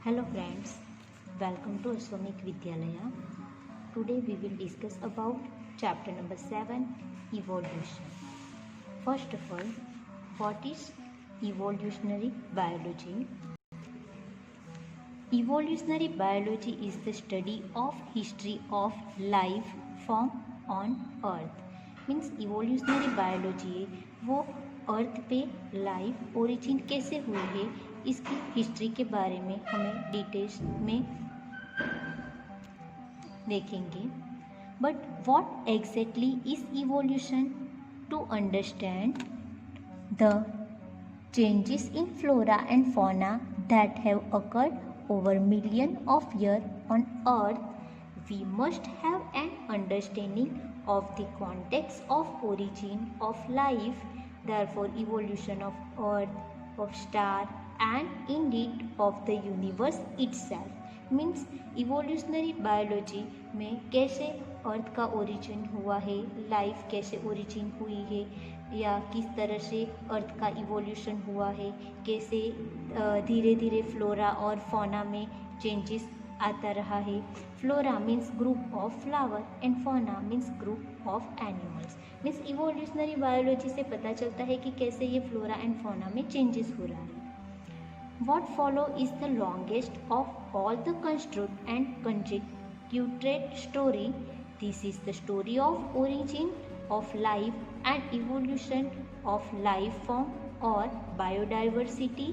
Hello friends, welcome to Aswamik Vidyalaya. Today we will discuss about chapter number 7, evolution. First of all, what is evolutionary biology? Evolutionary biology is the study of history of life form on earth. Means evolutionary biology है वो अर्थ पे life origin कैसे हुई है इसकी history के बारे में हमें डिटेल्स में देखेंगे. But what exactly is evolution? To understand the changes in flora and fauna that have occurred over millions of years on earth, we must have an understanding of the context of origin of life. Therefore, evolution of earth, of star, and indeed of the universe itself means evolutionary biology में कैसे अर्थ का origin हुआ है, life कैसे origin हुई है या किस तरह से अर्थ का इवोल्यूशन हुआ है, कैसे धीरे धीरे फ्लोरा और फौना में चेंजेस आता रहा है. Flora means group of flower and fauna means group of animals. Means evolutionary biology से पता चलता है कि कैसे ये फ्लोरा एंड फौना में चेंजेस हो रहा है. What follow is the longest of all the construct and conjectured story. This is the story of origin of life and evolution of life form or biodiversity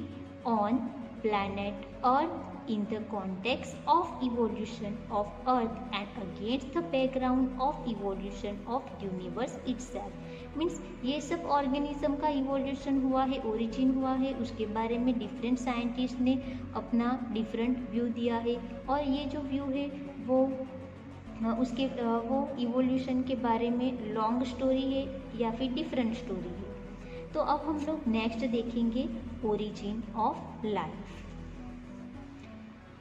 on planet Earth in the context of evolution of Earth and against the background of evolution of universe itself. Means ये सब organism का evolution हुआ है, origin हुआ है, उसके बारे में डिफरेंट साइंटिस्ट ने अपना डिफरेंट व्यू दिया है. और ये जो व्यू है वो वो इवोल्यूशन के बारे में लॉन्ग स्टोरी है या फिर डिफरेंट स्टोरी है. तो अब हम लोग नेक्स्ट देखेंगे origin of life.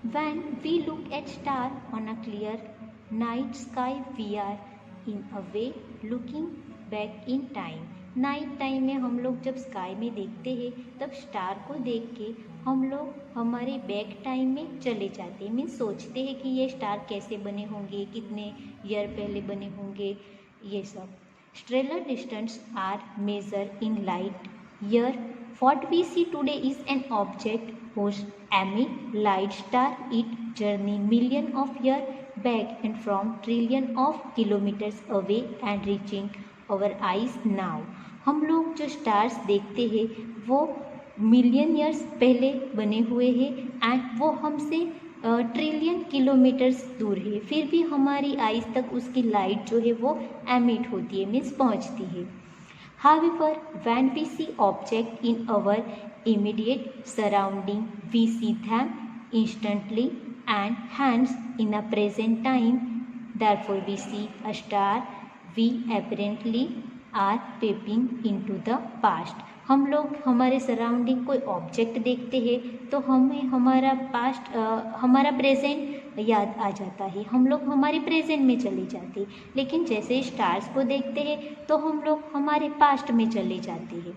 When we look at star on a clear night sky we are in a way looking back in time. Night time में हम लोग जब स्काई में देखते हैं तब स्टार को देख के हम लोग हमारे बैक टाइम में चले जाते हैं. मीन्स सोचते हैं कि ये स्टार कैसे बने होंगे, कितने ईयर पहले बने होंगे, ये सब. Stellar distance are measure in light year. What we see today is an object whose emit light star it journey million of years back and from trillion of kilometers away and reaching our eyes now. हम लोग जो stars देखते हैं वो million years पहले बने हुए हैं एंड वो हमसे ट्रिलियन किलोमीटर्स दूर है, फिर भी हमारी आइज तक उसकी लाइट जो है वो एमिट होती है, मीन्स पहुंचती है. However, when we see objects in our immediate surrounding, we see them instantly and hence in a present time. Therefore, we see a star. We apparently are peeping into the past. हम लोग हमारे surrounding कोई object देखते हैं तो हमें हमारा past हमारा प्रेजेंट याद आ जाता है, हम लोग हमारे प्रेजेंट में चले जाते हैं. लेकिन जैसे स्टार्स को देखते हैं तो हम लोग हमारे पास्ट में चले जाते हैं.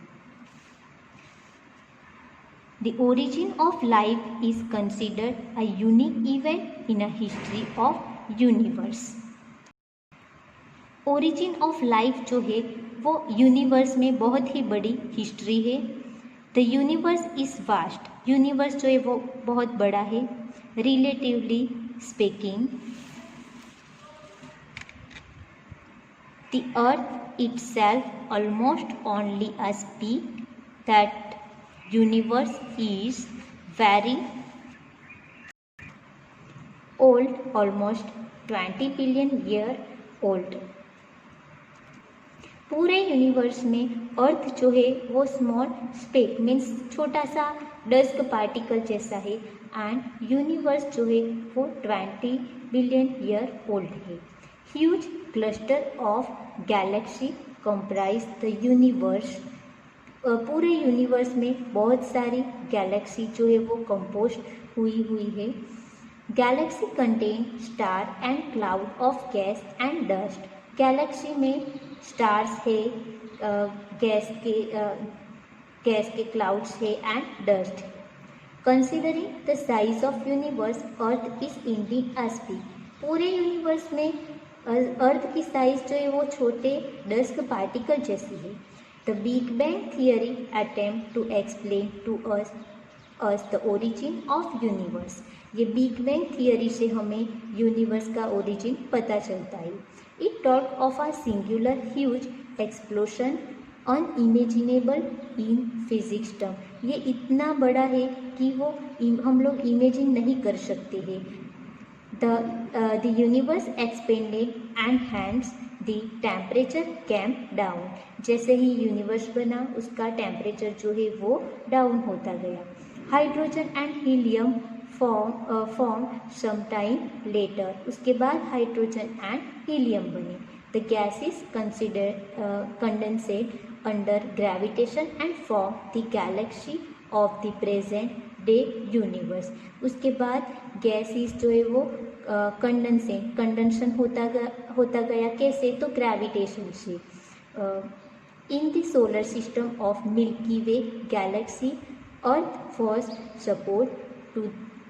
The origin of life is considered a unique event in a history of universe. Origin of life जो है वो यूनिवर्स में बहुत ही बड़ी हिस्ट्री है. The universe is vast. Universe जो है वो बहुत बड़ा है. Relatively speaking the earth itself almost only a speak that universe is very old, almost 20 billion year old. पूरे यूनिवर्स में अर्थ जो है वो स्मॉल स्पेक मीन्स छोटा सा डस्ट पार्टिकल जैसा है एंड यूनिवर्स जो है वो 20 बिलियन ईयर ओल्ड है. Huge cluster of Galaxy comprise the universe. पूरे यूनिवर्स में बहुत सारी गैलेक्सी जो है वो कंपोज हुई है. Galaxy contain star and cloud of gas and dust. Galaxy में स्टार्स है, गैस के क्लाउड्स है and dust. Considering the size of universe, earth is ending as big. पूरे यूनिवर्स में अर्थ की साइज जो है वो छोटे डस्ट पार्टिकल जैसी है। The big bang theory attempt to explain to us the origin of universe. ये बिग बैंग थियरी से हमें यूनिवर्स का ओरिजिन पता चलता है। It talk of a singular huge explosion unimaginable in physics term. ये इतना बड़ा है कि वो हम लोग इमेजिन नहीं कर सकते हैं। The universe expanded and hands the temperature came down. जैसे ही यूनिवर्स बना उसका टेम्परेचर जो है वो डाउन होता गया। Hydrogen and helium form some time later. उसके बाद हाइड्रोजन एंड हीलियम बने। The gases condensed under gravitation and form the galaxy of the present day universe. उसके बाद गैसेस जो है वो कंडेंशन होता गया कैसे, तो ग्रेविटेशन से। In the solar system of milky way Galaxy earth was suppose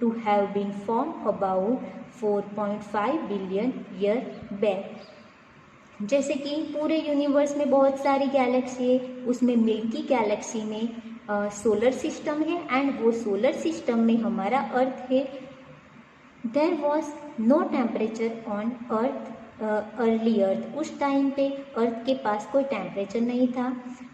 to have been formed about 4.5 billion year back. जैसे कि पूरे यूनिवर्स में बहुत सारी गैलेक्सी है, उसमें मिल्की गैलेक्सी में सोलर सिस्टम है एंड वो सोलर सिस्टम में हमारा अर्थ है। There was no temperature on earth early earth. उस टाइम पे अर्थ के पास कोई टेम्परेचर नहीं था।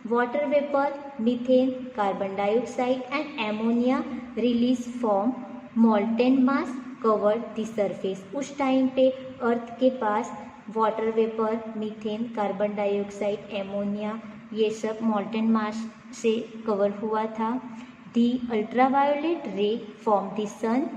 Water vapour, methane, carbon dioxide and ammonia release from molten mass covered the surface. उस टाइम पे अर्थ के पास water vapour, methane, carbon dioxide, ammonia ये सब मोल्टेन मास से कवर हुआ था। The ultraviolet ray from the sun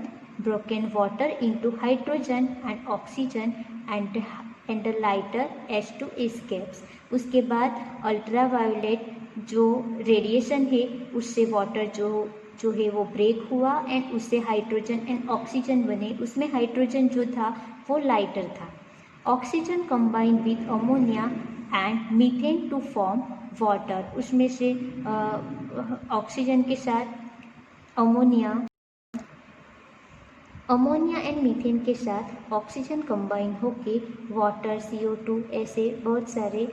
broken water into hydrogen and oxygen and the lighter H2 escapes. उसके बाद अल्ट्रावायोलेट जो रेडिएशन है उससे वाटर जो है वो ब्रेक हुआ एंड उससे हाइड्रोजन एंड ऑक्सीजन बने। उसमें हाइड्रोजन जो था वो लाइटर था। Oxygen combined with ammonia and methane to form water. उसमें से ऑक्सीजन के साथ अमोनिया एंड मीथेन के साथ ऑक्सीजन कंबाइन होके वाटर, CO2 ऐसे बहुत सारे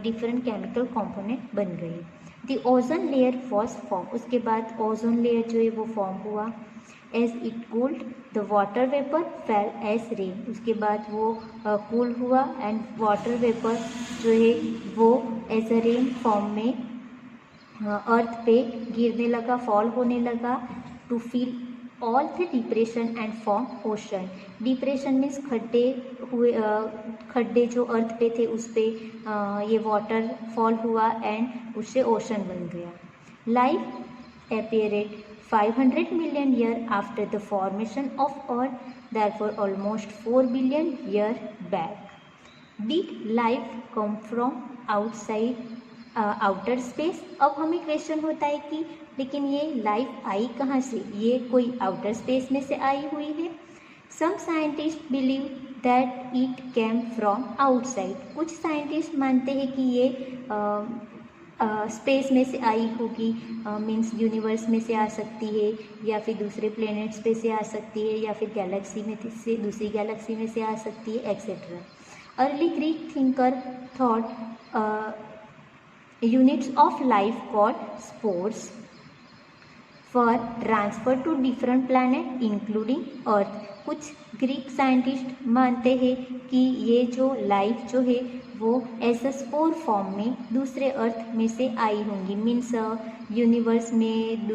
डिफरेंट केमिकल कंपोनेंट बन गए। The ozone layer was form. उसके बाद ओजोन लेयर जो है वो फॉर्म हुआ। As it cooled the water vapour fell as rain. उसके बाद वो कूल हुआ एंड वाटर वेपर जो है वो एज अ रेन फॉर्म में अर्थ पे गिरने लगा, फॉल होने लगा। To fill all the depression and form ocean. Depression means खड्डे जो अर्थ पे थे उस पे ये वाटर फॉल हुआ एंड उससे ओशन बन गया। Life appeared 500 million years after the formation of Earth, therefore almost 4 billion years back. Did life come from outside outer space? अब हमें क्वेश्चन होता है कि लेकिन ये लाइफ आई कहाँ से, ये कोई आउटर स्पेस में से आई हुई है? Some scientist believe that it came from outside. कुछ साइंटिस्ट मानते हैं कि ये स्पेस में से आई होगी, मीन्स यूनिवर्स में से आ सकती है या फिर दूसरे प्लैनेट्स पे से आ सकती है या फिर गैलेक्सी में से दूसरी गैलेक्सी में से आ सकती है etcetera. Early Greek thinker thought units of life called spores were transferred to different planet including earth। कुछ ग्रीक साइंटिस्ट मानते हैं कि ये जो लाइफ जो है वो एज अ स्पोर फॉर्म में दूसरे अर्थ में से आई होंगी। मीन्स यूनिवर्स में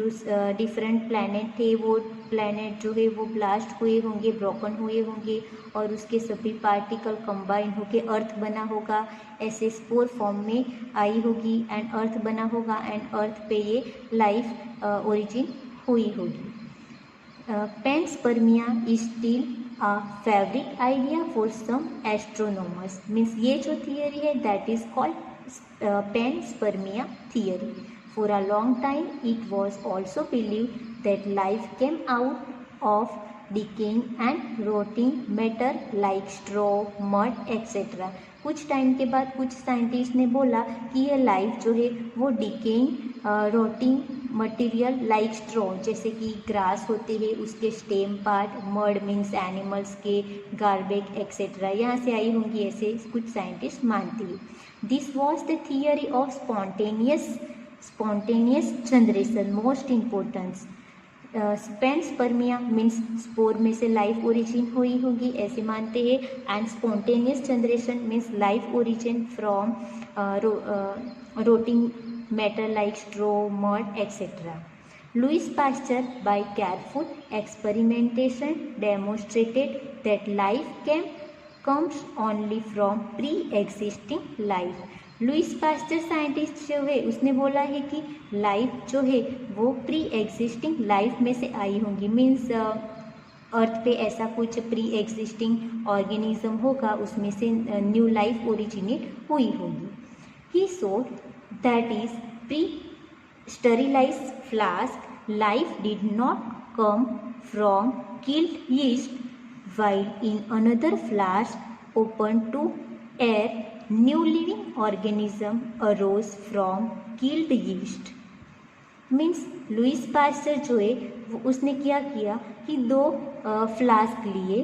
डिफरेंट प्लैनेट थे, वो प्लैनेट जो है वो ब्लास्ट हुए होंगे, ब्रोकन हुए होंगे और उसके सभी पार्टिकल कंबाइन होके अर्थ बना होगा, ऐसे स्पोर फॉर्म में आई होगी एंड अर्थ बना होगा एंड अर्थ पे ये लाइफ ओरिजिन हुई होगी। Panspermia is still a favourite idea for some astronomers. Means ये जो थियरी है that is called panspermia theory. For a long time, it was also believed that life came out of decaying and rotting matter like straw, mud, etc. कुछ time के बाद कुछ scientist ने बोला कि ये लाइफ जो है वो decaying rotting material like straw, जैसे कि ग्रास होते हैं उसके stem part, mud means animals के गार्बेज एक्सेट्रा, यहाँ से आई होंगी ऐसे कुछ साइंटिस्ट मानती है. This was the theory of spontaneous generation. Most importance panspermia means spore में से लाइफ ओरिजिन हुई होगी ऐसे मानते हैं. And spontaneous generation means life origin from rotting matter like straw, mud etcetera. Louis Pasteur, by careful experimentation, demonstrated that life comes only from pre-existing life. Louis Pasteur scientist जो है उसने बोला है कि लाइफ जो है वो प्री एग्जिस्टिंग लाइफ में से आई होंगी. मीन्स अर्थ पे ऐसा कुछ प्री एग्जिस्टिंग ऑर्गेनिज्म होगा, उसमें से न्यू लाइफ ओरिजिनेट हुई होगी. He showed that is pre sterilized flask, life did not come from killed yeast, while in another flask open to air, new living organism arose from killed yeast. Means Louis Pasteur जो है उसने क्या किया कि दो flask लिए,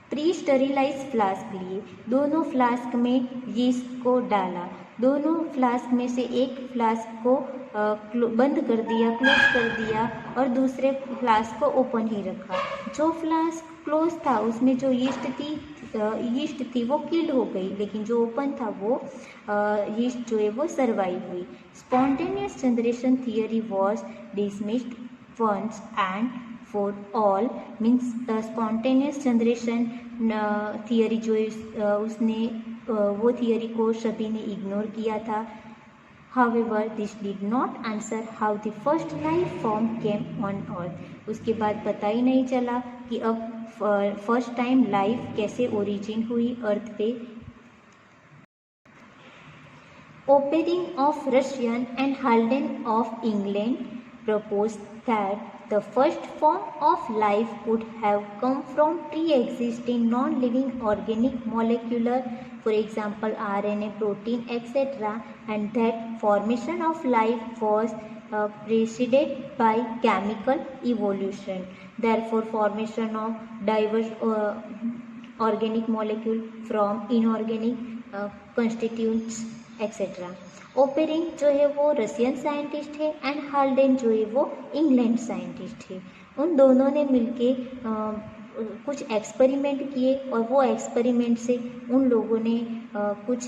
pre स्टरीलाइज flask लिए, दोनों फ्लास्क में यीस्ट को डाला, दोनों फ्लास्क में से एक फ्लास्क को बंद कर दिया, क्लोज कर दिया, और दूसरे फ्लास्क को ओपन ही रखा. जो फ्लास्क क्लोज था उसमें जो यीस्ट थी वो किल्ड हो गई, लेकिन जो ओपन था वो यीस्ट जो है वो सर्वाइव हुई. Spontaneous generation theory was dismissed once and for all. Means spontaneous generation theory जो है उसने वो थियरी को सभी ने इग्नोर किया था. However, this did not answer how the first life form came on earth. उसके बाद पता ही नहीं चला कि अब फर्स्ट टाइम लाइफ कैसे ओरिजिन हुई अर्थ पे. Oparin of Russian and Haldane of England proposed that the first form of life could have come from pre-existing non-living organic molecular, for example RNA, protein, etc., and that formation of life was preceded by chemical evolution. Therefore, formation of diverse organic molecule from inorganic constituents, etc. ओपेरिंग जो है वो Russian scientist है and Haldane जो है वो England scientist है. उन दोनों ने मिलके कुछ एक्सपेरिमेंट किए और वो एक्सपेरिमेंट से उन लोगों ने कुछ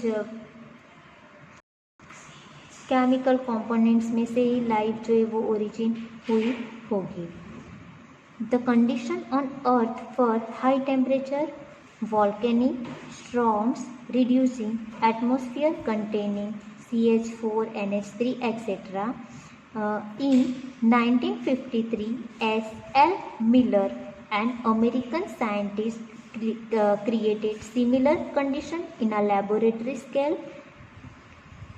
केमिकल कंपोनेंट्स में से ही लाइफ जो है वो ओरिजिन हुई होगी. The condition on earth for high temperature, volcanic storms, reducing atmosphere containing CH4, NH3, etc. In 1953, S.L. Miller, an American scientist, created similar condition in a laboratory scale.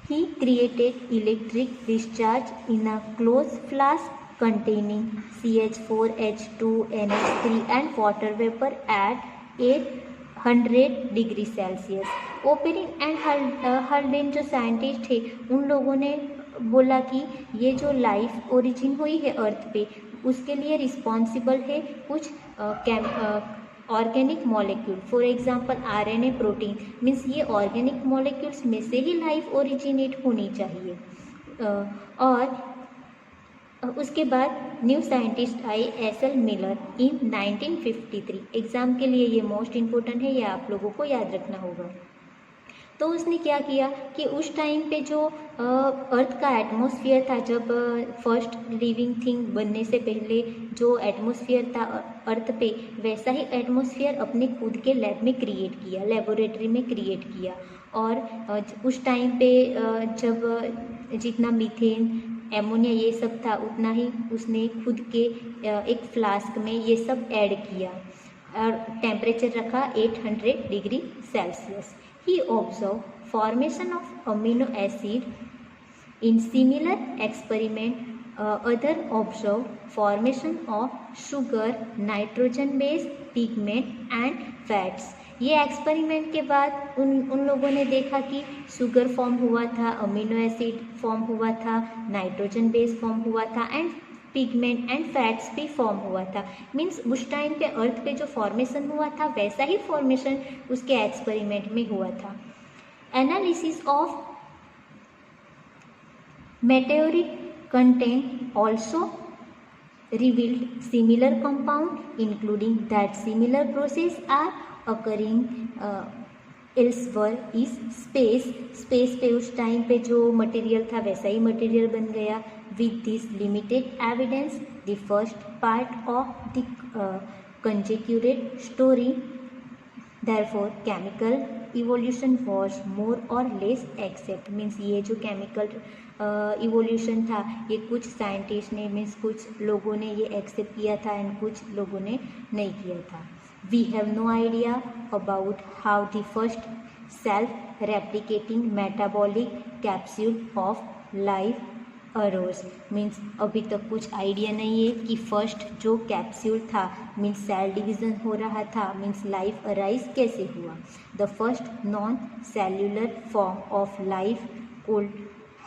He created electric discharge in a closed flask containing CH4, H2, NH3 and water vapor at 800 degree Celsius. Oparin and Haldane जो scientist थे उन लोगों ने बोला कि ये जो life origin हुई है अर्थ पे उसके लिए रिस्पॉन्सिबल है कुछ organic molecule, for example RNA, protein. Means ये ऑर्गेनिक मॉलिक्यूल्स में से ही लाइफ ओरिजिनेट होनी चाहिए. और उसके बाद न्यू साइंटिस्ट आए एस.एल. मिलर इन 1953. एग्ज़ाम के लिए ये मोस्ट इम्पोर्टेंट है, ये आप लोगों को याद रखना होगा. तो उसने क्या किया कि उस टाइम पे जो अर्थ का एटमॉस्फेयर था, जब फर्स्ट लिविंग थिंग बनने से पहले जो एटमॉस्फेयर था अर्थ पे, वैसा ही एटमॉस्फेयर अपने खुद के लैब में क्रिएट किया, लेबोरेटरी में क्रिएट किया. और उस टाइम पे जब जितना मीथेन, एमोनिया ये सब था उतना ही उसने खुद के एक फ्लास्क में ये सब ऐड किया और टेम्परेचर रखा 800 degree Celsius. He observe formation of amino acid in similar experiment other observed formation of sugar, nitrogen based pigment and fats. ये एक्सपेरिमेंट के बाद उन लोगों ने देखा कि शुगर फॉर्म हुआ था, अमीनो एसिड फॉर्म हुआ था, नाइट्रोजन बेस फॉर्म हुआ था एंड पिगमेंट एंड फैट्स भी फॉर्म हुआ था. मीन्स उस टाइम पे अर्थ पे जो फॉर्मेशन हुआ था वैसा ही फॉर्मेशन उसके एक्सपेरिमेंट में हुआ था. Analysis of meteoric content also revealed similar compound, including that similar process are occurring elsewhere is space. Space पे उस टाइम पे जो मटेरियल था वैसा ही मटेरियल बन गया. with this limited evidence, the first part of the conjectured story, therefore chemical evolution was more or less accept. Means ये जो केमिकल इवोल्यूशन था ये कुछ साइंटिस्ट ने मीन्स कुछ लोगों ने ये एक्सेप्ट किया था एंड कुछ लोगों ने नहीं किया था. We have no idea about how the first self replicating metabolic capsule of life arose. Means अभी तक कुछ आइडिया नहीं है कि फर्स्ट जो कैप्सूल था मीन्स सेल डिवीजन हो रहा था मीन्स लाइफ अराइज कैसे हुआ. The first non cellular form of life could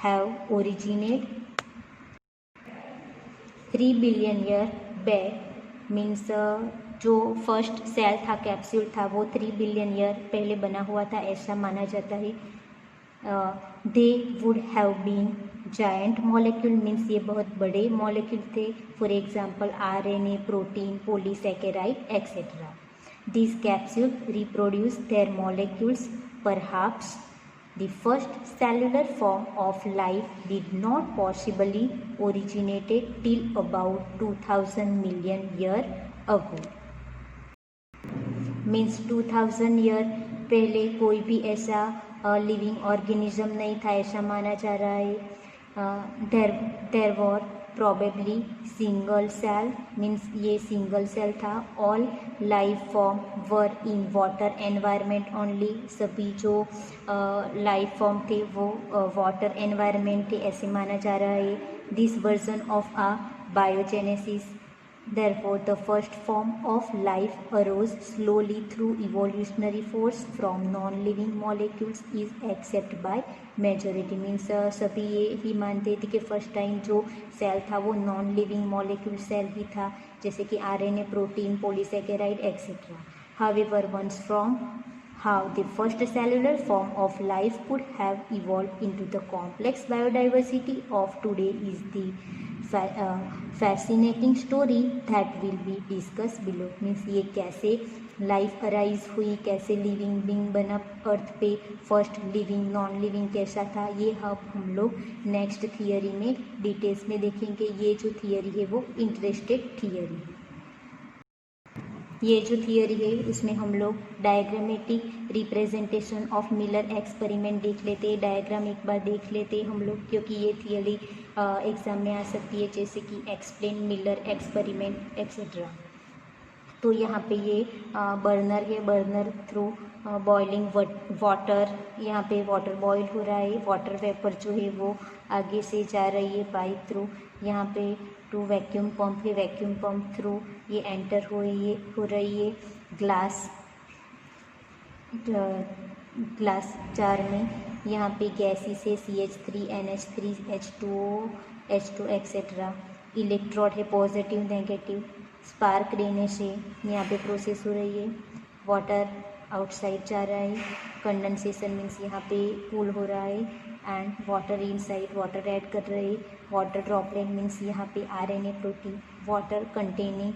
have originate 3 billion year back. Means जो फर्स्ट सेल था कैप्सूल था वो 3 बिलियन ईयर पहले बना हुआ था ऐसा माना जाता है. They would have been giant molecule. Means ये बहुत बड़े मॉलिक्यूल थे. For example RNA, protein, polysaccharide etcetera. This capsule reproduce their molecules. Perhaps the first cellular form of life did not possibly originated till about 2000 million year ago. Means 2000 year पहले कोई भी ऐसा living organism नहीं था ऐसा माना जा रहा है. There were probably single cell. Means ये सिंगल सेल था. All life form were in water environment only. सभी जो लाइफ फॉर्म थे वो वाटर एनवायरनमेंट थे ऐसे माना जा रहा है. This version of a biogenesis. Therefore, the first form of life arose slowly through evolutionary force from non-living molecules is accepted by majority. Means सभी ये ही मानते थे कि फर्स्ट टाइम जो सेल था वो नॉन लिविंग मॉलिक्यूल सेल ही था जैसे कि RNA, protein, polysaccharide etcetera. However, once from how the first cellular form of life could have evolved into the complex biodiversity of today is the fascinating story that will be discussed below. Means ये कैसे life arise हुई, कैसे living being बना अर्थ पे, first living non living कैसा था, ये हम लोग नेक्स्ट थियरी में डिटेल्स में देखेंगे. ये जो थियरी है वो इंटरेस्टेड थियरी है. ये जो थियरी है उसमें हम लोग diagrammatic representation of Miller experiment देख लेते हैं. डायग्राम एक बार देख लेते हैं हम लोग क्योंकि ये थियरी एग्ज़ाम में आ सकती है जैसे कि एक्सप्लेन मिलर एक्सपेरिमेंट एक्सेट्रा. तो यहाँ पे ये बर्नर है. Burner through boiling water. यहाँ पे वाटर बॉईल हो रहा है. वाटर वेपर जो है वो आगे से जा रही है पाइप थ्रू. यहाँ पे टू वैक्यूम पंप है. वैक्यूम पंप थ्रू ये एंटर हो रही है ग्लास जार में. यहाँ पे गैसेस है CH3, NH3, H2O, H2 etcetera. Electrode है पॉजिटिव नेगेटिव. स्पार्क देने से यहाँ पे प्रोसेस हो रही है. वाटर आउटसाइड जा रहा है. कंडेंसेशन मीन्स यहाँ पे कूल हो रहा है and water inside water add कर रहे हैं. वाटर ड्रॉपलेट मीन्स यहाँ पे RNA, protein, water containing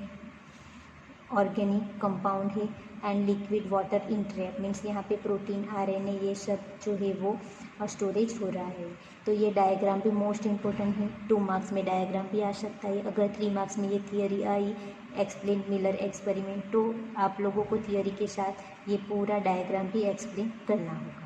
organic compound है and liquid water in trap. Means यहाँ पे प्रोटीन, RNA ये सब जो है वो स्टोरेज हो रहा है. तो ये डायग्राम भी मोस्ट इम्पोर्टेंट है. 2 मार्क्स में डायग्राम भी आ सकता है. अगर 3 मार्क्स में ये theory I explain Miller experiment तो आप लोगों को थियरी के साथ ये पूरा डायग्राम भी एक्सप्लेन करना होगा.